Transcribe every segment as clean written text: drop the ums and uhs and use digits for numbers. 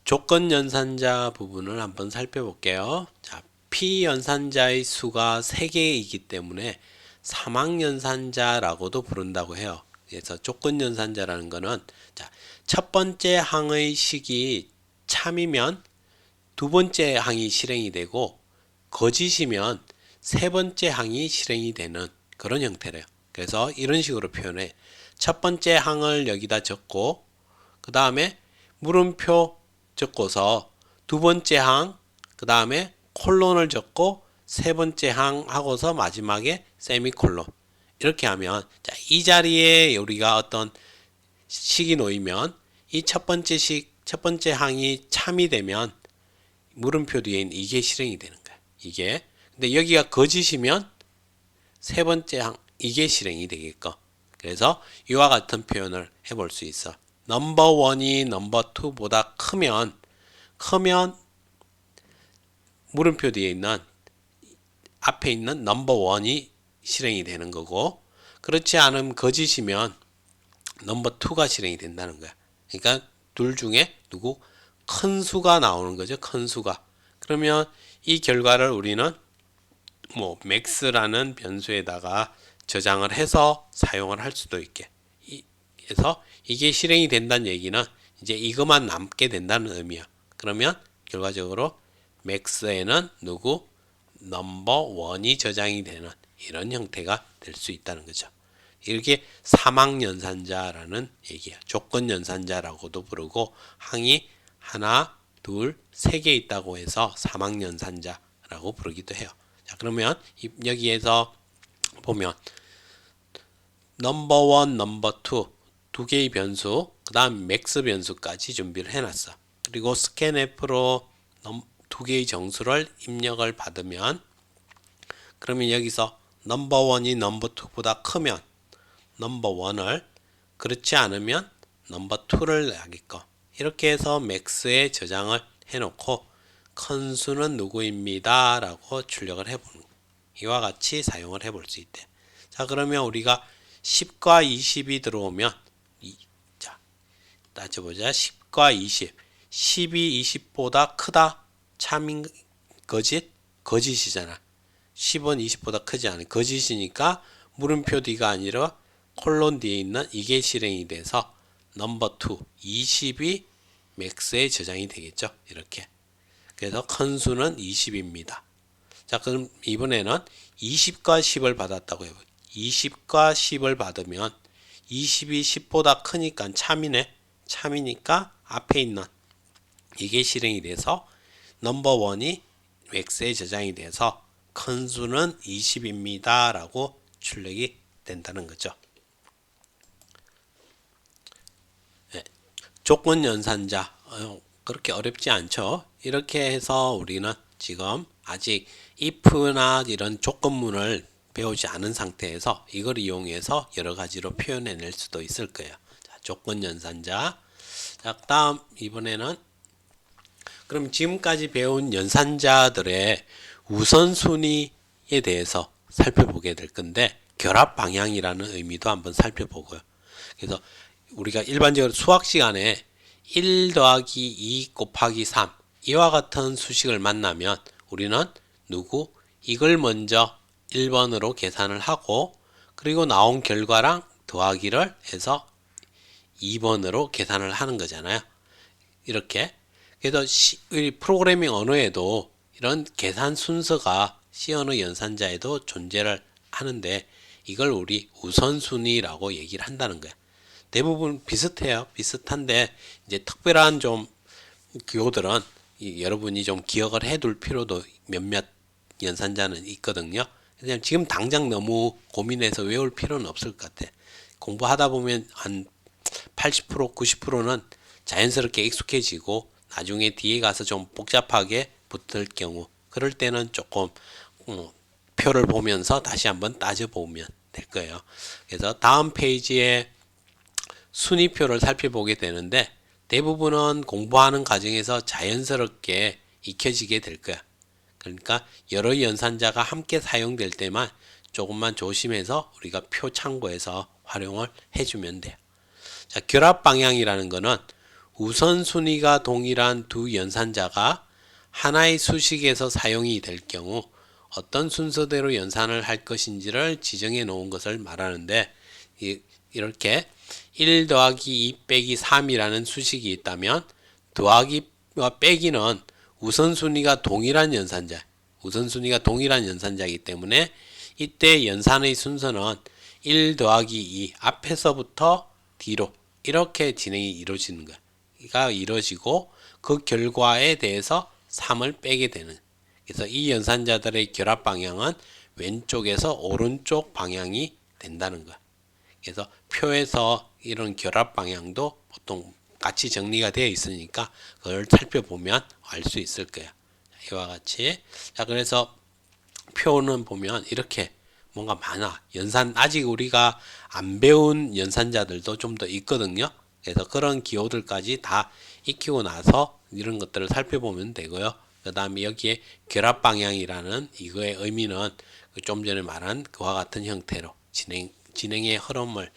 조건 연산자 부분을 한번 살펴볼게요. 자, P연산자의 수가 3개이기 때문에 사망 연산자라고도 부른다고 해요. 그래서 조건 연산자라는 거는 자, 첫 번째 항의 식이 참이면 두 번째 항이 실행이 되고 거짓이면 세 번째 항이 실행이 되는 그런 형태래요. 그래서 이런 식으로 표현해. 첫 번째 항을 여기다 적고 그 다음에 물음표 적고서 두 번째 항, 그 다음에 콜론을 적고 세 번째 항 하고서 마지막에 세미콜론. 이렇게 하면 자, 이 자리에 우리가 어떤 식이 놓이면 이 첫 번째 항이 참이 되면 물음표 뒤에 있는 이게 실행이 되는 거야. 이게. 근데 여기가 거짓이면 세 번째 항 이게 실행이 되겠고. 그래서 이와 같은 표현을 해볼 수 있어. 넘버 원이 넘버 투보다 크면 물음표 뒤에 있는 앞에 있는 넘버 원이 실행이 되는 거고, 그렇지 않으면 거짓이면 넘버 투가 실행이 된다는 거야. 그러니까 둘 중에 누구 큰 수가 나오는 거죠. 큰 수가. 그러면 이 결과를 우리는 뭐 max라는 변수에다가 저장을 해서 사용을 할 수도 있게. 그래서 이게 실행이 된다는 얘기는 이제 이것만 남게 된다는 의미야. 그러면 결과적으로 max에는 누구 넘버 원이 저장이 되는 이런 형태가 될 수 있다는 거죠. 이렇게 사망 연산자라는 얘기야. 조건 연산자라고도 부르고 항이 하나, 둘, 세 개 있다고 해서 사망 연산자라고 부르기도 해요. 자, 그러면 여기에서 보면 넘버 원, 넘버 투 두 개의 변수, 그 다음 맥스 변수까지 준비를 해놨어. 그리고 스캔F로 두 개의 정수를 입력을 받으면 그러면 여기서 넘버 원이 넘버 투보다 크면 넘버 원을, 그렇지 않으면 넘버 투를 하겠고, 이렇게 해서 맥스에 저장을 해놓고 큰 수는 누구입니다 라고 출력을 해보는 거예요. 이와 같이 사용을 해볼 수 있대. 자, 그러면 우리가 10과 20이 들어오면 자, 따져보자. 10과 20 10이 20보다 크다? 참인 거짓? 거짓이잖아. 10은 20보다 크지 않아. 거짓이니까 물음표 뒤가 아니라 콜론 뒤에 있는 이게 실행이 돼서 넘버 2 20이 맥스에 저장이 되겠죠. 이렇게. 그래서 큰 수는 20입니다. 자, 그럼 이번에는 20과 10을 받았다고 해요. 20과 10을 받으면 20이 10보다 크니까 참이네. 참이니까 앞에 있는 이게 실행이 돼서 넘버 원이 맥스에 저장이 돼서 큰 수는 20입니다 라고 출력이 된다는 거죠. 네. 조건 연산자 그렇게 어렵지 않죠. 이렇게 해서 우리는 지금 아직 if나 이런 조건문을 배우지 않은 상태에서 이걸 이용해서 여러 가지로 표현해낼 수도 있을 거예요. 자, 조건 연산자. 자, 다음 이번에는 그럼 지금까지 배운 연산자들의 우선순위에 대해서 살펴보게 될 건데 결합 방향이라는 의미도 한번 살펴보고요. 그래서 우리가 일반적으로 수학 시간에 1 더하기 2 곱하기 3 이와 같은 수식을 만나면 우리는 이걸 먼저 1번으로 계산을 하고 그리고 나온 결과랑 더하기를 해서 2번으로 계산을 하는 거잖아요. 이렇게. 그래서 프로그래밍 언어에도 이런 계산 순서가 C 언어 연산자에도 존재를 하는데 이걸 우리 우선순위라고 얘기를 한다는 거야. 대부분 비슷해요. 비슷한데 이제 특별한 좀 기호들은 여러분이 좀 기억을 해둘 필요도 몇몇 연산자는 있거든요. 그냥 지금 당장 너무 고민해서 외울 필요는 없을 것 같아. 공부하다 보면 한 80%, 90%는 자연스럽게 익숙해지고 나중에 뒤에 가서 좀 복잡하게 붙을 경우 그럴 때는 조금 표를 보면서 다시 한번 따져보면 될 거예요. 그래서 다음 페이지에 순위표를 살펴보게 되는데 대부분은 공부하는 과정에서 자연스럽게 익혀지게 될 거야. 그러니까 여러 연산자가 함께 사용될 때만 조금만 조심해서 우리가 표 참고해서 활용을 해주면 돼요. 자, 결합 방향이라는 거는 우선순위가 동일한 두 연산자가 하나의 수식에서 사용이 될 경우 어떤 순서대로 연산을 할 것인지를 지정해 놓은 것을 말하는데, 이렇게 1 더하기 2 빼기 3이라는 수식이 있다면 더하기와 빼기는 우선순위가 동일한 연산자이기 때문에 이때 연산의 순서는 1 더하기 2 앞에서부터 뒤로 이렇게 진행이 이루어지고 그 결과에 대해서 3을 빼게 되는, 그래서 이 연산자들의 결합 방향은 왼쪽에서 오른쪽 방향이 된다는 거야. 그래서 표에서 이런 결합 방향도 보통 같이 정리가 되어 있으니까 그걸 살펴보면 알 수 있을 거야. 이와 같이. 자, 그래서 표는 보면 이렇게 뭔가 많아. 아직 우리가 안 배운 연산자들도 좀 더 있거든요. 그래서 그런 기호들까지 다 익히고 나서 이런 것들을 살펴보면 되고요. 그 다음에 여기에 결합 방향이라는 이거의 의미는 좀 전에 말한 그와 같은 형태로 진행의 흐름을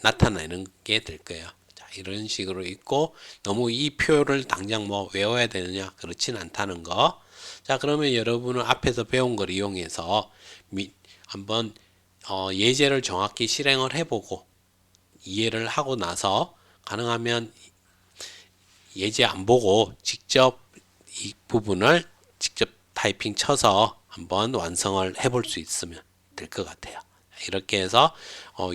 나타내는 게 될 거예요. 자, 이런 식으로 있고, 너무 이 표를 당장 뭐 외워야 되느냐, 그렇진 않다는 거. 자, 그러면 여러분은 앞에서 배운 걸 이용해서 한번 예제를 정확히 실행을 해보고 이해를 하고 나서 가능하면 예제 안 보고 직접 이 부분을 직접 타이핑 쳐서 한번 완성을 해볼 수 있으면 될 것 같아요. 이렇게 해서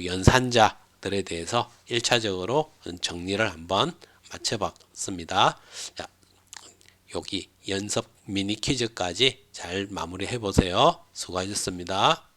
연산자들에 대해서 1차적으로 정리를 한번 마쳐봤습니다. 자, 여기 연습 미니 퀴즈까지 잘 마무리해 보세요. 수고하셨습니다.